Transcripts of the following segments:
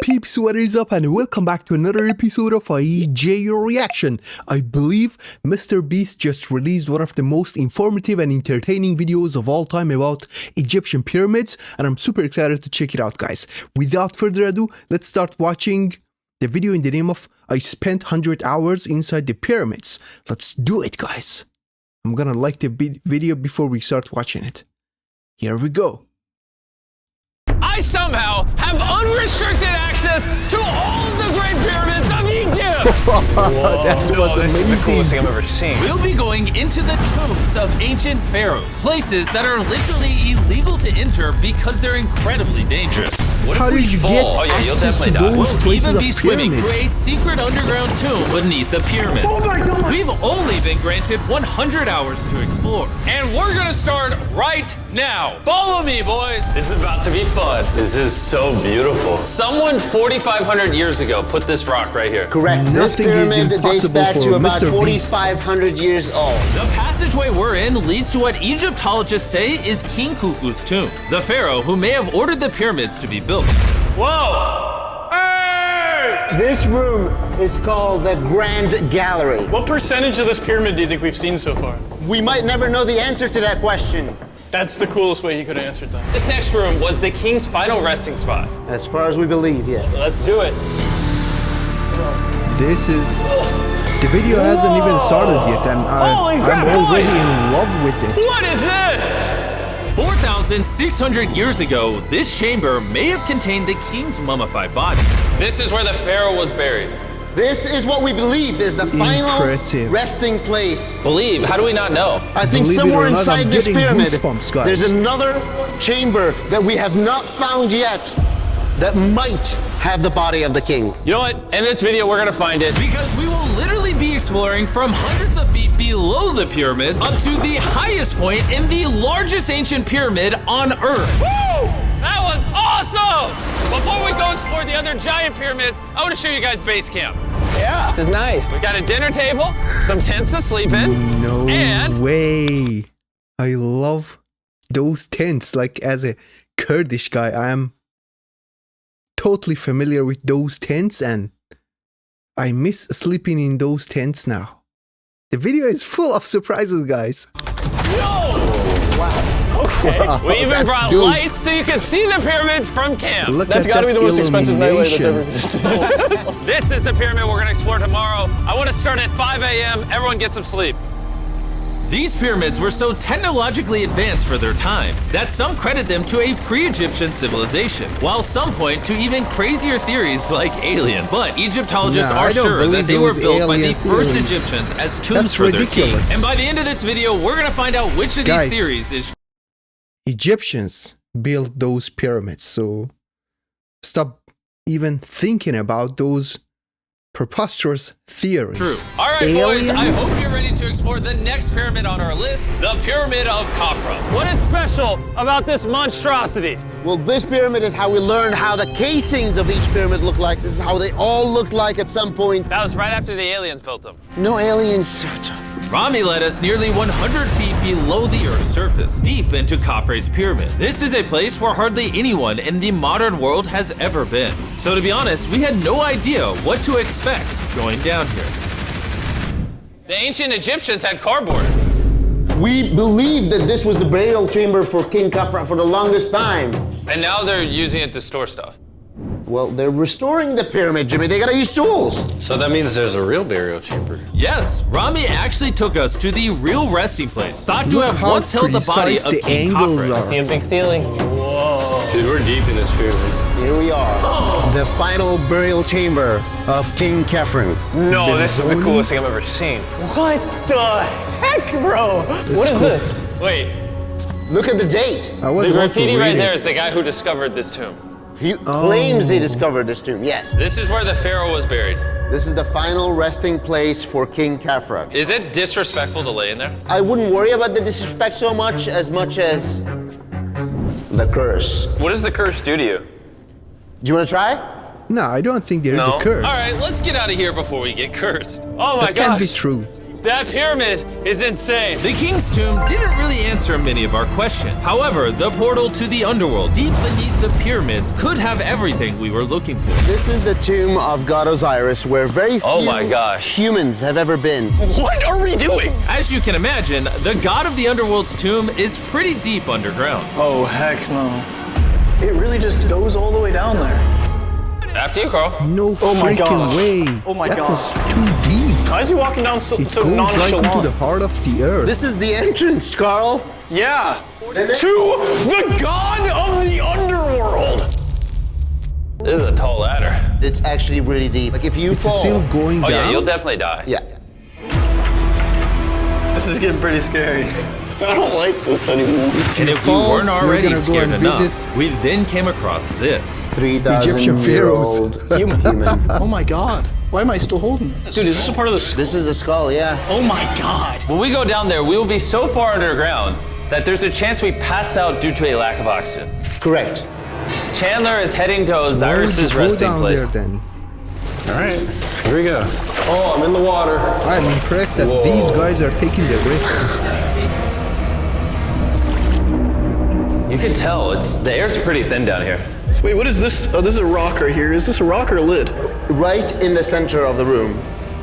peeps, what is up, and welcome back to another episode of IJayReaction. I believe MrBeast just released one of the most informative and entertaining videos of all time about Egyptian pyramids, and I'm super excited to check it out, guys. Without further ado, let's start watching the video in the name of I spent 100 hours inside the pyramids. Let's do it, guys. I'm gonna like the video before we start watching it. Here we go. I somehow have unrestricted access to all of the Great Pyramids of Egypt! That was amazing. This is the coolest thing I've ever seen. We'll be going into the tombs of ancient pharaohs, places that are literally illegal to enter because they're incredibly dangerous. What How if we did you fall? get Oh, yeah, you'll access to definitely die. those We'll places even of be swimming pyramids? through a secret underground tomb beneath the pyramids. Oh my God. We've only been granted 100 hours to explore. And we're gonna start right now. Follow me, boys. It's about to be fun. This is so beautiful. Someone 4,500 years ago put this rock right here. Correct. This Nothing is pyramid dates impossible back for to about Mr. Beast. 4,500 years old. The passageway we're in leads to what Egyptologists say is King Khufu's tomb, the pharaoh who may have ordered the pyramids to be built. Whoa! Hey! This room is called the Grand Gallery. What percentage of this pyramid do you think we've seen so far? We might never know the answer to that question. That's the coolest way he could have answered that. This next room was the king's final resting spot. As far as we believe, yeah. Let's do it. This is... The video hasn't even started yet, and Holy crap, I'm already boys! in love with it. What is this? 4,600 years ago, this chamber may have contained the king's mummified body. This is where the pharaoh was buried. This is what we believe is the final Impressive. resting place. Believe? How do we not know? I think Believe it somewhere or not, inside I'm this getting pyramid, goosebumps, guys. there's another chamber that we have not found yet that might have the body of the king. You know what? In this video, we're gonna find it. Because we will literally be exploring from hundreds of feet below the pyramids up to the highest point in the largest ancient pyramid on Earth. Woo! That was awesome! Before we go explore the other giant pyramids, I want to show you guys base camp. Yeah. This is nice. We got a dinner table, some tents to sleep in, No and way. I love those tents. Like, as a Kurdish guy, I am totally familiar with those tents, and I miss sleeping in those tents now. The video is full of surprises, guys. okay. Wow, We even that's brought dope. lights so you can see the pyramids from camp. Look That's at gotta be that the most expensive nightlight that's ever illumination. existed. This is the pyramid we're gonna explore tomorrow. I want to start at 5 a.m. Everyone get some sleep. These pyramids were so technologically advanced for their time that some credit them to a pre-Egyptian civilization, while some point to even crazier theories like aliens. But Egyptologists Nah, I are don't sure that believe they were those built by the alien first theories. Egyptians as tombs That's for their ridiculous. kings. And by the end of this video, we're gonna find out which of these Guys. theories is Egyptians built those pyramids, so stop even thinking about those preposterous theories. true. All right, boys, I Aliens? hope you're ready to explore the next pyramid on our list, the Pyramid of Khafra. What is special about this monstrosity? Well, this pyramid is how we learned how the casings of each pyramid look like. This is how they all looked like at some point. That was right after the aliens built them. No aliens. Rami led us nearly 100 feet below the Earth's surface, deep into Khafre's pyramid. This is a place where hardly anyone in the modern world has ever been. So to be honest, we had no idea what to expect going down here. The ancient Egyptians had cardboard. We believe that this was the burial chamber for King Khafra for the longest time. And now they're using it to store stuff. Well, they're restoring the pyramid, Jimmy. They gotta use tools. So that means there's a real burial chamber. Yes, Rami actually took us to the real resting place, thought to Look have how once held the body precise of the King angles Khafre. are. a big ceiling. Dude, we're deep in this pyramid. Here we are. The final burial chamber of King Khafre. No, this is the coolest thing I've ever seen. What the heck, bro? What is this? Wait, Look at the date. I was the about to graffiti right read there it. is the guy who discovered this tomb. He claims he discovered this tomb, yes. This is where the pharaoh was buried. This is the final resting place for King Khafre. Is it disrespectful to lay in there? I wouldn't worry about the disrespect so much as the curse. What does the curse do to you? Do you want to try? No, I don't think there is a curse. All right, let's get out of here before we get cursed. Oh my That can't be gosh. true. That pyramid is insane. The King's Tomb didn't really answer many of our questions. However, the portal to the underworld deep beneath the pyramids could have everything we were looking for. This is the tomb of God Osiris, where very few my gosh. humans have ever been. What are we doing? As you can imagine, the god of the underworld's tomb is pretty deep underground. Oh, heck no. It really just goes all the way down there. After you, Carl. No Oh my freaking gosh. way. Oh my that gosh. was too deep. Why is he walking down so It so goes right nonchalant? into the heart of the earth. This is the entrance, Carl. Yeah. To the god of the underworld. This is a tall ladder. It's actually really deep. Like if you It's fall. still going Oh down. yeah, you'll definitely die. Yeah. This is getting pretty scary. I don't like this anymore. And if we fall, weren't you're already gonna go scared and enough, visit- we then came across this. 3,000 Egyptian pharaohs. Human. Human. Oh my god. Why am I still holding this? Dude, is this a part of the skull? This is a skull, yeah. Oh my god. When we go down there, we will be so far underground that there's a chance we pass out due to a lack of oxygen. Correct. Chandler is heading to Why would Osiris's you go resting down place. there then? All right, here we go. Oh, I'm in the water. I'm impressed that these guys are taking the risk. You can tell the air's pretty thin down here. Wait, what is this? Oh, this is a rock right here. Is this a rock or a lid? Right in the center of the room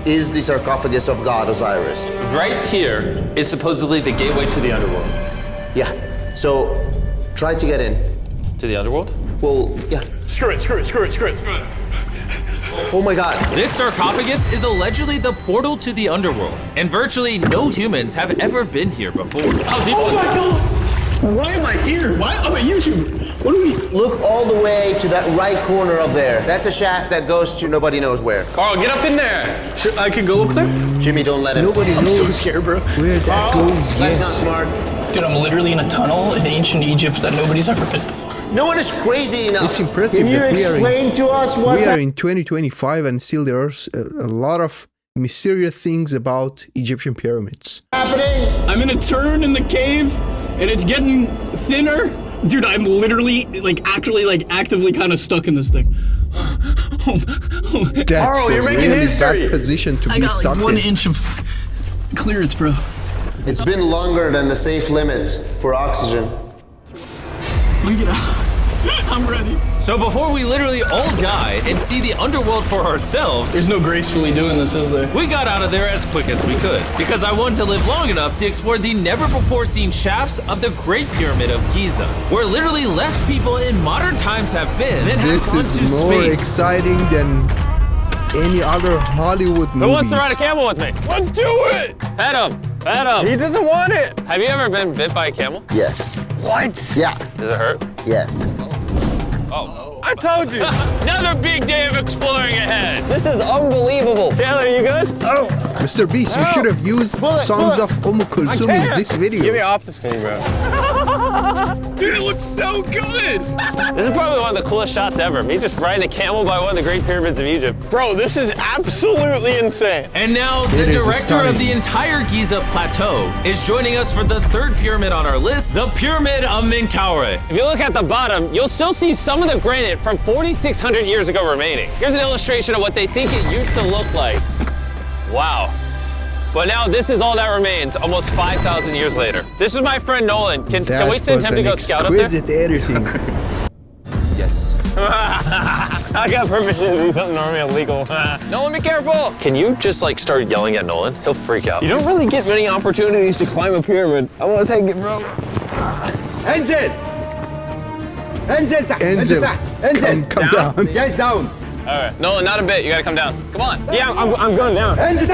is the sarcophagus of God Osiris. Right here is supposedly the gateway to the underworld. Yeah. So try to get in. To the underworld? Well, yeah. Screw it, screw it, screw it, screw it. Oh my god. This sarcophagus is allegedly the portal to the underworld, and virtually no humans have ever been here before. How deep Oh was my it? god. Why am I here? Why? I'm a YouTuber. What are we? Look all the way to that right corner up there. That's a shaft that goes to nobody knows where. Carl, get up in there. I could go up there? Jimmy, don't let him. Nobody I'm knows so scared, bro. where that goes That's yet. not smart. Dude, I'm literally in a tunnel in ancient Egypt that nobody's ever been before. No one is crazy enough. It's impressive Can you that we are in- explain to us We what's are in 2025 and still there are a lot of mysterious things about Egyptian pyramids. happening? I'm in a turn in the cave, and it's getting thinner. Dude, I'm literally, actively kind of stuck in this thing. That's Carl, a you're making really history. bad position to I be got stuck like 1 in. inch of clearance, bro. It's been longer than the safe limit for oxygen. Let me get out. I'm ready. So before we literally all die and see the underworld for ourselves, There's no gracefully doing this, is there? we got out of there as quick as we could, because I wanted to live long enough to explore the never-before-seen shafts of the Great Pyramid of Giza, where literally less people in modern times have been than have This gone is to more space. exciting than any other Hollywood movies. Who wants to ride a camel with me? Let's do it! Pet him. Pet him. He doesn't want it. Have you ever been bit by a camel? Yes. What? Yeah. Does it hurt? Yes. I told you. Another big day of exploring ahead. This is unbelievable. Chandler, you good? Oh. Mr. Beast, you should have used songs of Kulsum in this video. Get me off this thing, bro. Dude, it looks so good. This is probably one of the coolest shots ever. Me just riding a camel by one of the Great Pyramids of Egypt. Bro, this is absolutely insane. And now the It is director stunning. of the entire Giza plateau is joining us for the third pyramid on our list, the Pyramid of Menkaure. If you look at the bottom, you'll still see some of the granite from 4,600 years ago remaining. Here's an illustration of what they think it used to look like. Wow. But now this is all that remains almost 5,000 years later. This is my friend Nolan. Can we send him to go scout up there? exquisite editing. Yes. I got permission to do something normally illegal. Nolan, be careful. Can you just start yelling at Nolan? He'll freak out. You don't really get many opportunities to climb a pyramid. I want to take it, bro. Enzel! Enzel! Enzel, come down. Guys, down! All right. Nolan, not a bit. You gotta come down. Come on. Yeah, I'm going down. Enzel!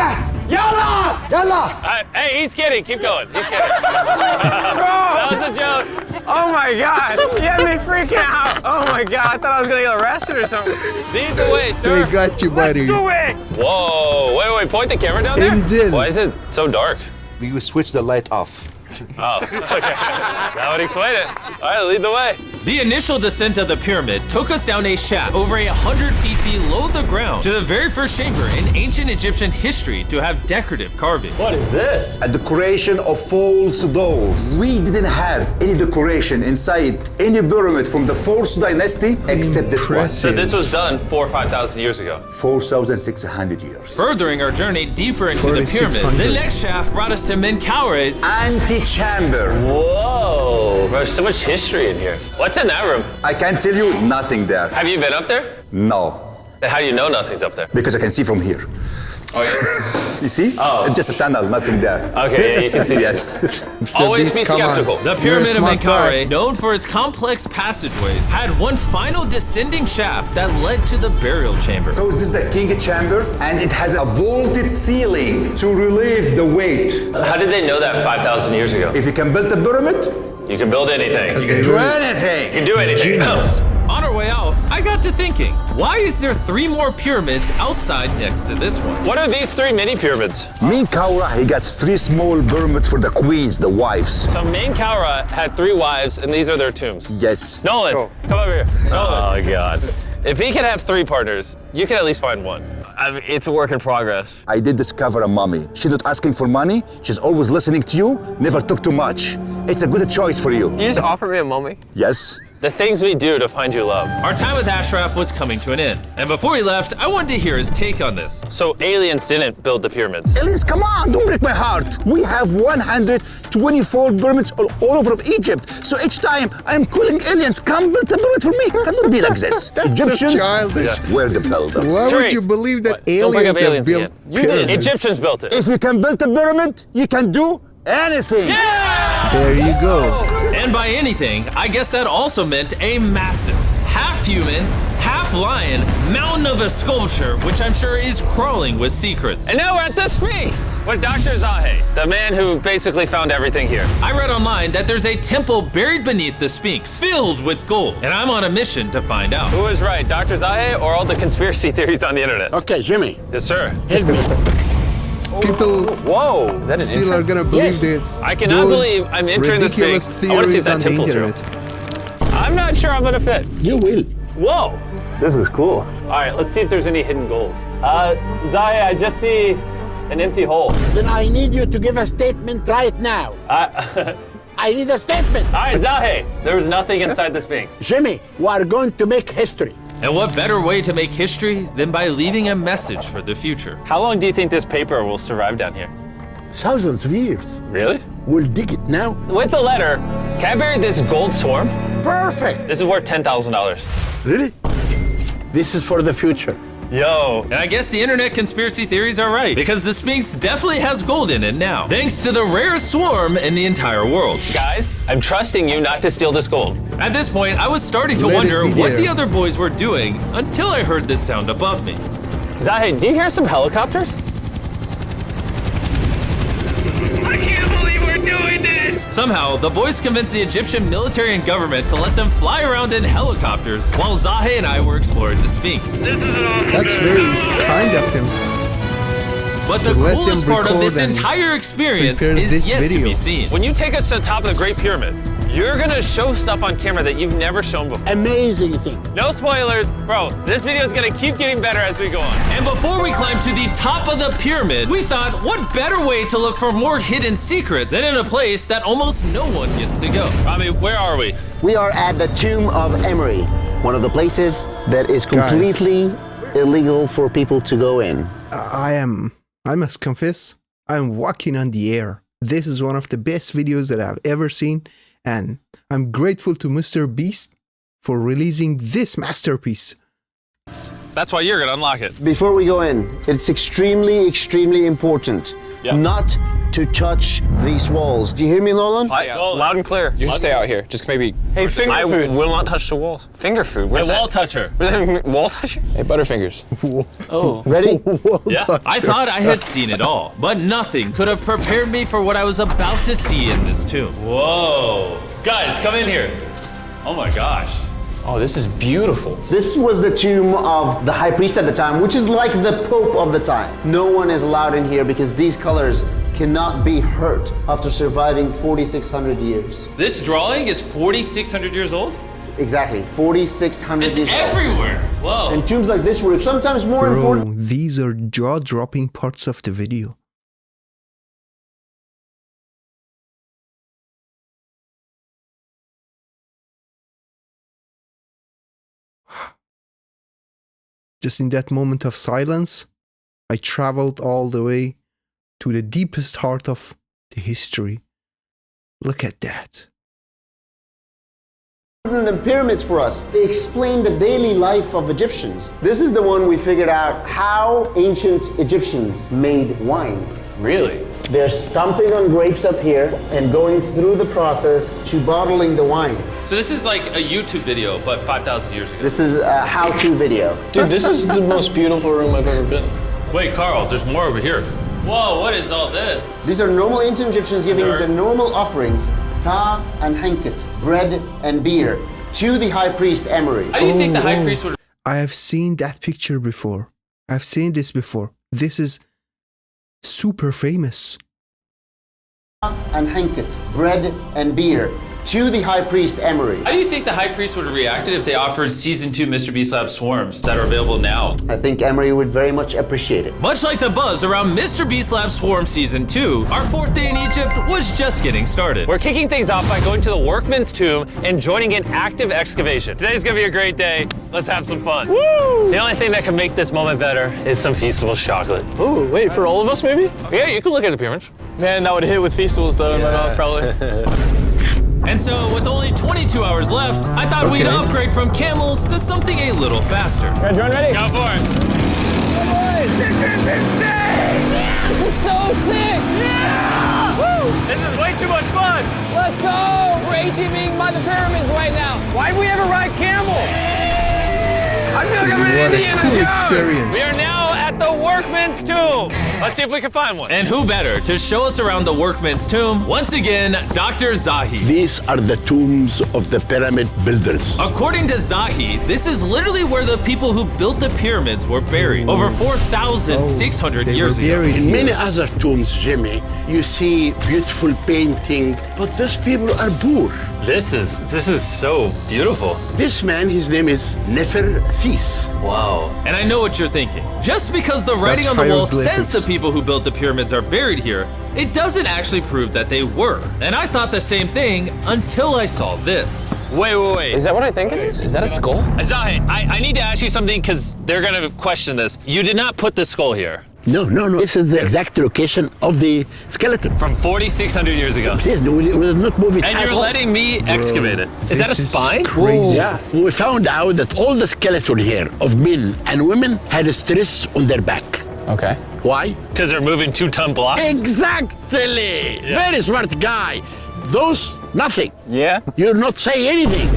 Yalla! Yalla! Hey, he's kidding. Keep going. He's kidding. That was a joke. Oh my God. You had me freaking out. Oh my God. I thought I was going to get arrested or something. Lead the way, sir. They got you, buddy. Whoa. Wait. Point the camera down there. Enzel. Why is it so dark? We will switch the light off. Oh, okay. That would explain it. All right, lead the way. The initial descent of the pyramid took us down a shaft over 100 feet below the ground to the very first chamber in ancient Egyptian history to have decorative carving. What is this? A decoration of false doors. We didn't have any decoration inside any pyramid from the 4th dynasty except this one. So this was done 4,000 or 5,000 years ago. 4,600 years. Furthering our journey deeper into the pyramid, the next shaft brought us to Menkaure's Antechamber. Whoa, there's so much history in here. What's in that room? I can tell you nothing there. Have you been up there? No, Then how do you know nothing's up there? because I can see from here. Oh, yeah. You see? Oh. It's just a tunnel, nothing there. Okay, yeah, you can see. Yes. Always be Beast, come on. skeptical. The You're a Pyramid of smart guy. Menkaure, known for its complex passageways, had one final descending shaft that led to the burial chamber. So this is the king chamber, and it has a vaulted ceiling to relieve the weight. How did they know that 5,000 years ago? If you can build a pyramid, You can build anything. You do anything. can do anything. Genius. On our way out, I got to thinking, why is there 3 more pyramids outside next to this one? What are these 3 mini pyramids? Menkaure, he got 3 small pyramids for the queens, the wives. So Menkaure had 3 wives, and these are their tombs. Yes. Nolan, come over here. Nolan. Oh, God. If he can have 3 partners, you can at least find one. I mean, it's a work in progress. I did discover a mummy. She's not asking for money. She's always listening to you. Never took too much. It's a good choice for you. You just offered me a mummy? Yes. The things we do to find you love. Our time with Ashraf was coming to an end, and before he left, I wanted to hear his take on this. So aliens didn't build the pyramids. Aliens, come on, don't break my heart. We have 124 pyramids all over Egypt. So each time I'm calling aliens, come build a pyramid for me. Cannot be like this. Egyptians childish. were the builders. Why would Straight. you believe that But don't bring up aliens have aliens built again. You did. pyramids? Egyptians built it. If you can build a pyramid, you can do anything. There you go. And by anything, I guess that also meant a massive, half-human, half-lion mountain of a sculpture, which I'm sure is crawling with secrets. And now we're at the Sphinx with Dr. Zahe, the man who basically found everything here. I read online that there's a temple buried beneath the Sphinx, filled with gold, and I'm on a mission to find out. Who is right, Dr. Zahe or all the conspiracy theories on the internet? Okay, Jimmy, Yes, sir. help me. People Whoa, is that an still are entrance? gonna believe that I cannot those believe I'm entering the ridiculous Sphinx. I want to see if theories that on the temple's real. internet. I'm not sure I'm gonna fit. You will. Whoa, this is cool. All right, let's see if there's any hidden gold. Zahe, I just see an empty hole. Then I need you to give a statement right now. I need a statement. All right, Zahe, there was nothing inside the Sphinx. Jimmy, we are going to make history. And what better way to make history than by leaving a message for the future? How long do you think this paper will survive down here? Thousands of years. Really? We'll dig it now. With the letter, can I bury this gold swarm? Perfect. This is worth $10,000. Really? This is for the future. Yo. And I guess the internet conspiracy theories are right, because the Sphinx definitely has gold in it now, thanks to the rarest swarm in the entire world. Guys, I'm trusting you not to steal this gold. At this point, I was starting to Let it wonder be what there. the other boys were doing until I heard this sound above me. Zahe, do you hear some helicopters? I can't believe we're doing this! Somehow, the boys convinced the Egyptian military and government to let them fly around in helicopters while Zahe and I were exploring the Sphinx. That's very kind of them. But the To let coolest them part of this record and entire experience prepare is this yet to video. be seen. When you take us to the top of the Great Pyramid, you're gonna show stuff on camera that you've never shown before. Amazing things. No spoilers, bro. This video is gonna keep getting better as we go on. And before we climbed to the top of the pyramid, we thought, what better way to look for more hidden secrets than in a place that almost no one gets to go? Rami, where are we? We are at the tomb of Emery, one of the places that is completely illegal for people to go in. I must confess, I'm walking on the air. This is one of the best videos that I've ever seen, and I'm grateful to MrBeast for releasing this masterpiece. That's why you're gonna unlock it. Before we go in, it's extremely, extremely important not to touch these walls. Do you hear me, Nolan? Loud and clear. You should stay out here. Just maybe. Hey, finger I food. will not touch the walls. Finger food. Where's A that? wall toucher. Wall toucher? Hey, Butterfingers. Ready? Yeah, I thought I had seen it all, but nothing could have prepared me for what I was about to see in this tomb. Whoa. Guys, come in here. Oh my gosh. Oh, this is beautiful. This was the tomb of the high priest at the time, which is like the pope of the time. No one is allowed in here because these colors cannot be hurt after surviving 4,600 years. This drawing is 4,600 years old? Exactly, 4,600 It's years old. everywhere. Whoa. And tombs like this were sometimes more Bro, important. these are jaw-dropping parts of the video. Just in that moment of silence, I traveled all the way to the deepest heart of the history. Look at that. Than pyramids for us. They explain the daily life of Egyptians. This is the one we figured out how ancient Egyptians made wine. Really? They're stomping on grapes up here and going through the process to bottling the wine. So this is like a YouTube video, but 5,000 years ago. This is a how-to video. Dude, this is the most beautiful room I've ever been. Wait, Carl, there's more over here. Whoa, what is all this? These are normal ancient Egyptians giving the normal offerings, ta and hanket, bread and beer, to the high priest Emery. How do you think the high priest would... I have seen that picture before. I've seen this before. This is super famous. And hanket, bread and beer, to the high priest Emery. How do you think the high priest would have reacted if they offered Season 2 MrBeast Lab swarms that are available now? I think Emery would very much appreciate it. Much like the buzz around MrBeast Lab Swarm Season 2, our 4th day in Egypt was just getting started. We're kicking things off by going to the workman's tomb and joining in active excavation. Today's gonna be a great day. Let's have some fun. Woo! The only thing that can make this moment better is some Feastables chocolate. Ooh, wait, for all of us maybe? Yeah, you can look at the pyramids. Man, that would hit with Feastables though in my mouth probably. And so, with only 22 hours left, I thought we'd upgrade from camels to something a little faster. Red drone ready? Go for it. This is insane! This is so sick! Yeah! Woo! This is way too much fun. Let's go! We're ATVing by the pyramids right now. Why'd we ever ride camel? I feel like I'm an What a Indiana cool Jones. experience. We are now at the workman's tomb. Let's see if we can find one. And who better to show us around the workman's tomb? Once again, Dr. Zahi. These are the tombs of the pyramid builders. According to Zahi, this is literally where the people who built the pyramids were buried over 4,600 They years were ago. buried In here. many other tombs, Jimmy, you see beautiful painting, but these people are poor. This is so beautiful. This man, his name is Neferthis. Wow. And I know what you're thinking. Just because the writing on the wall says hieroglyphics. the people who built the pyramids are buried here, it doesn't actually prove that they were. And I thought the same thing until I saw this. Wait. Is that what I think it is? Is that a skull? Zahi, I need to ask you something because they're gonna question this. You did not put the skull here. No. This is the exact location of the skeleton. From 4,600 years ago. Yes, we will not move it And at you're all. letting me excavate it. Is that a This is spine? crazy. Yeah, we found out that all the skeleton here of men and women had a stress on their back. Okay. Why? Because they're moving 2-ton blocks? Exactly! Very smart guy. Those, nothing. Yeah? You'll not say anything.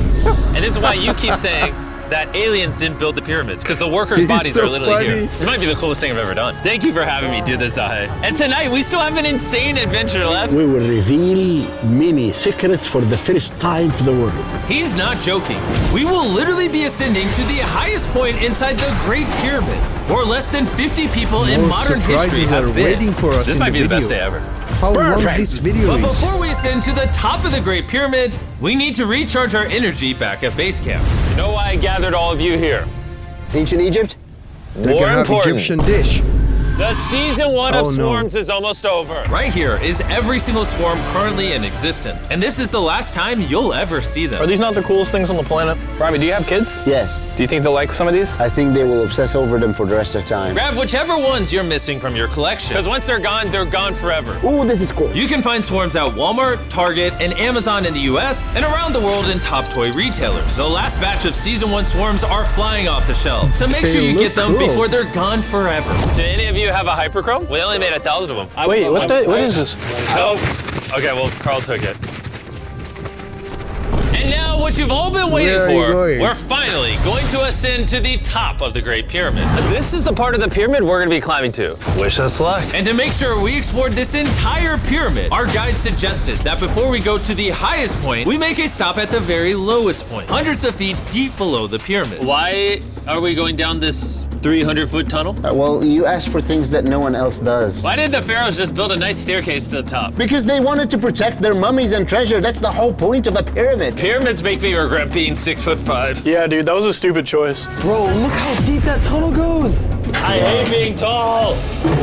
And this is why you keep saying that aliens didn't build the pyramids, because the workers' bodies so are literally here. funny. This might be the coolest thing I've ever done. Thank you for having me do this, Zahi. And tonight, we still have an insane adventure left. We will reveal many secrets for the first time to the world. He's not joking. We will literally be ascending to the highest point inside the Great Pyramid, where less than 50 people in More modern history surprises have are been. waiting for us This in might the be the video. best day ever. How long Perfect. this video But is. before we ascend to the top of the Great Pyramid, we need to recharge our energy back at base camp. You know why I gathered all of you here? Ancient Egypt? They're More gonna have important, Egyptian dish. the season 1 of Oh, no. Swarms is almost over. Right here is every single swarm currently in existence, and this is the last time you'll ever see Are them. these not the coolest things on the planet? Robbie, do you have kids? Yes. Do you think they'll like some of these? I think they will obsess over them for the rest of time. Grab whichever ones you're missing from your collection, because once they're gone forever. Ooh, this is cool. You can find swarms at Walmart, Target, and Amazon in the US, and around the world in top toy retailers. The last batch of Season 1 swarms are flying off the shelves, so make They sure you look get them cool. before they're gone forever. Do any of you have a hyperchrome? We only made 1,000 of them. Wait, what is this? Oh, okay, well, Carl took it. And now, what you've all been waiting Where are you for, going? we're finally going to ascend to the top of the Great Pyramid. This is the part of the pyramid we're gonna be climbing to. Wish us luck. And to make sure we explored this entire pyramid, our guide suggested that before we go to the highest point, we make a stop at the very lowest point, hundreds of feet deep below the pyramid. Why are we going down this 300-foot tunnel? Well, you asked for things that no one else does. Why didn't the pharaohs just build a nice staircase to the top? Because they wanted to protect their mummies and treasure. That's the whole point of a pyramid. Pyramids make me regret being 6'5". Yeah, dude, that was a stupid choice. Bro, look how deep that tunnel goes. I hate being tall.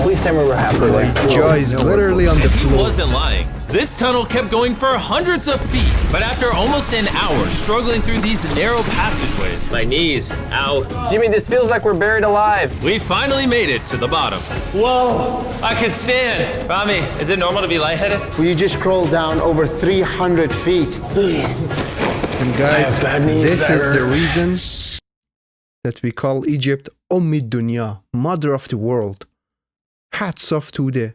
Please tell me we're halfway there. Joy is literally on the He floor. wasn't lying. This tunnel kept going for hundreds of feet, but after almost an hour struggling through these narrow passageways, My knees, ow. Jimmy, this feels like we're buried alive. we finally made it to the bottom. Whoa, I can stand. Rami, is it normal to be lightheaded? We just crawled down over 300 feet. And guys, this is the reason that we call Egypt Dunya, mother of the world. Hats off to the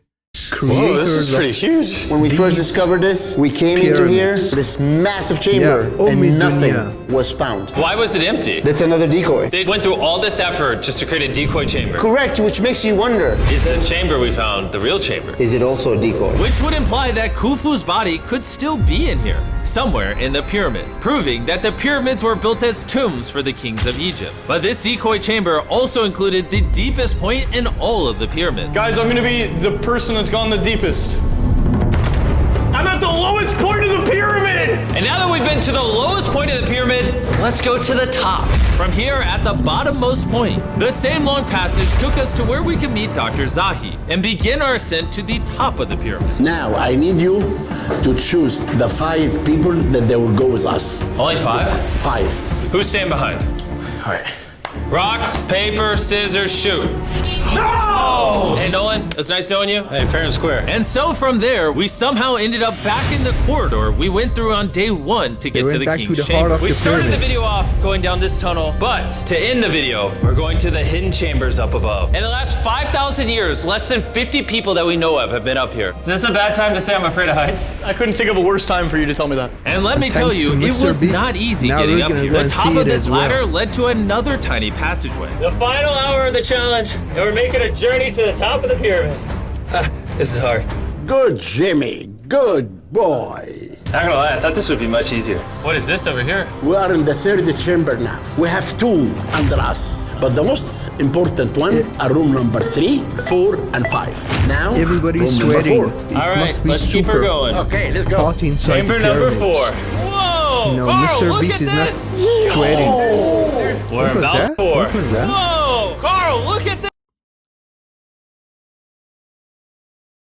creators of huge. When we first discovered this, we came into here, this massive chamber, Yeah, and nothing Dunya. was found. Why was it empty? That's another decoy. They went through all this effort just to create a decoy chamber. Correct, which makes you wonder, Is the chamber we found the real chamber? is it also a decoy? Which would imply that Khufu's body could still be in here, somewhere in the pyramid, proving that the pyramids were built as tombs for the kings of Egypt. But this decoy chamber also included the deepest point in all of the pyramids. Guys, I'm gonna be the person that's gone the deepest. I'm at the lowest point of the pyramid! And now that we've been to the lowest point of the pyramid, let's go to the top. From here at the bottommost point, the same long passage took us to where we could meet Dr. Zahi and begin our ascent to the top of the pyramid. Now, I need you to choose the 5 people that they will go with us. Only 5? 5. Who's staying behind? All right. Rock, paper, scissors, shoot. No! Hey, Nolan, it was nice knowing you. Hey, fair and square. And so from there, we somehow ended up back in the corridor we went through on day 1 to get to went the back to king's the heart chamber. of We the started the pyramid. video off going down this tunnel, but to end the video, we're going to the hidden chambers up above. In the last 5,000 years, less than 50 people that we know of have been up here. Is this a bad time to say I'm afraid of heights? I couldn't think of a worse time for you to tell me that. And let me tell Thanks you, to it Mr. was Beast, not easy now getting we're up gonna here. go The and top see of it this as well. ladder led to another tiny passageway. The final hour of the challenge, and we're making a journey to the top of the pyramid. This is hard. Good, Jimmy. Good boy. Not gonna lie, I thought this would be much easier. What is this over here? We are in the 3rd chamber now. We have 2 under us, but the most important one are room number 3, 4, and 5. Now, Everybody's room sweating. number 4. It All right, must be let's keep her super going. Okay, let's go. hot inside Chamber the number pyramids. 4. Whoa! No, Carl, Mr. look Beast at is not this! sweating. We're What was about that? 4. What was that? Whoa! Carl, look at this!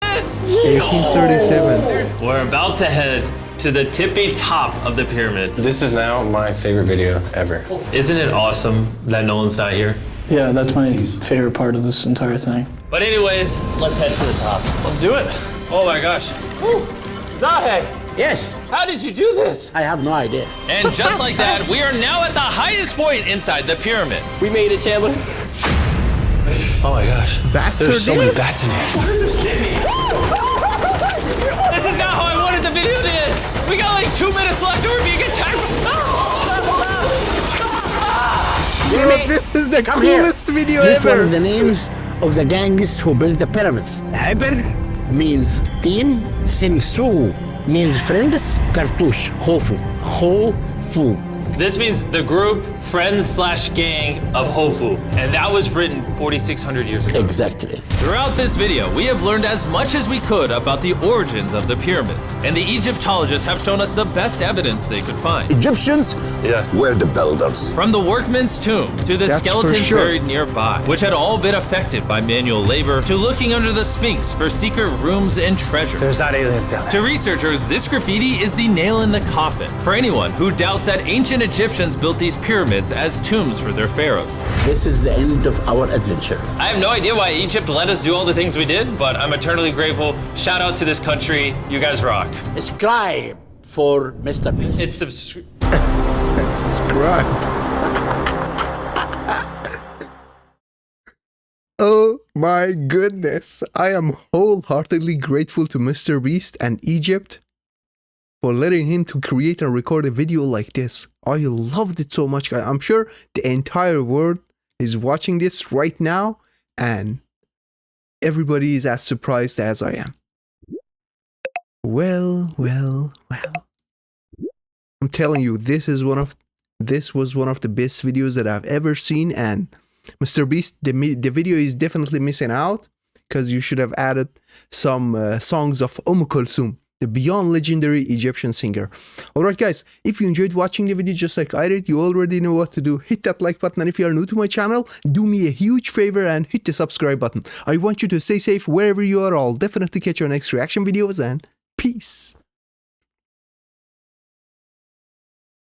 1837. We're about to head to the tippy top of the pyramid. This is now my favorite video ever. Isn't it awesome that Nolan's not here? Yeah, that's my favorite part of this entire thing. But anyways, let's head to the top. Let's do it. Oh my gosh. Woo. Zahe, Yes, how did you do this? I have no idea. And just like that, we are now at the highest point inside the pyramid. We made it, Chandler. Oh my gosh. Bats There's are so there? many bats in here. This is not how I wanted the video to end. We got like 2 minutes left and we're being attacked. Bro, this is the Come here. coolest video This one ever. of the names of the gangs who built the pyramids. Iber means teen, Sinsu means friends, Kartush, Hofu, Ho-Fu. This means the group, friends/gang of Hofu. And that was written 4,600 years ago. Exactly. Throughout this video, we have learned as much as we could about the origins of the pyramids, and the Egyptologists have shown us the best evidence they could find. Egyptians Yeah. were the builders. From the workman's tomb to the That's for skeletons sure. buried nearby, which had all been affected by manual labor, to looking under the Sphinx for secret rooms and treasure. There's not aliens down there. To researchers, this graffiti is the nail in the coffin for anyone who doubts that ancient Egyptians built these pyramids as tombs for their pharaohs. This is the end of our adventure. I have no idea why Egypt let us do all the things we did, but I'm eternally grateful. Shout out to this country. You guys rock. Subscribe for MrBeast. It's Subscribe. Oh my goodness. I am wholeheartedly grateful to Mr. Beast and Egypt for letting him to create and record a video like this. I loved it so much, guys. I'm sure the entire world is watching this right now and everybody is as surprised as I am. Well. I'm telling you, this was one of the best videos that I've ever seen, and MrBeast, the video is definitely missing out because you should have added some songs of Kulthum, the beyond legendary Egyptian singer. Alright guys, if you enjoyed watching the video just like I did, you already know what to do. Hit that like button, and if you are new to my channel, do me a huge favor and hit the subscribe button. I want you to stay safe wherever you are. I'll definitely catch your next reaction videos, and peace.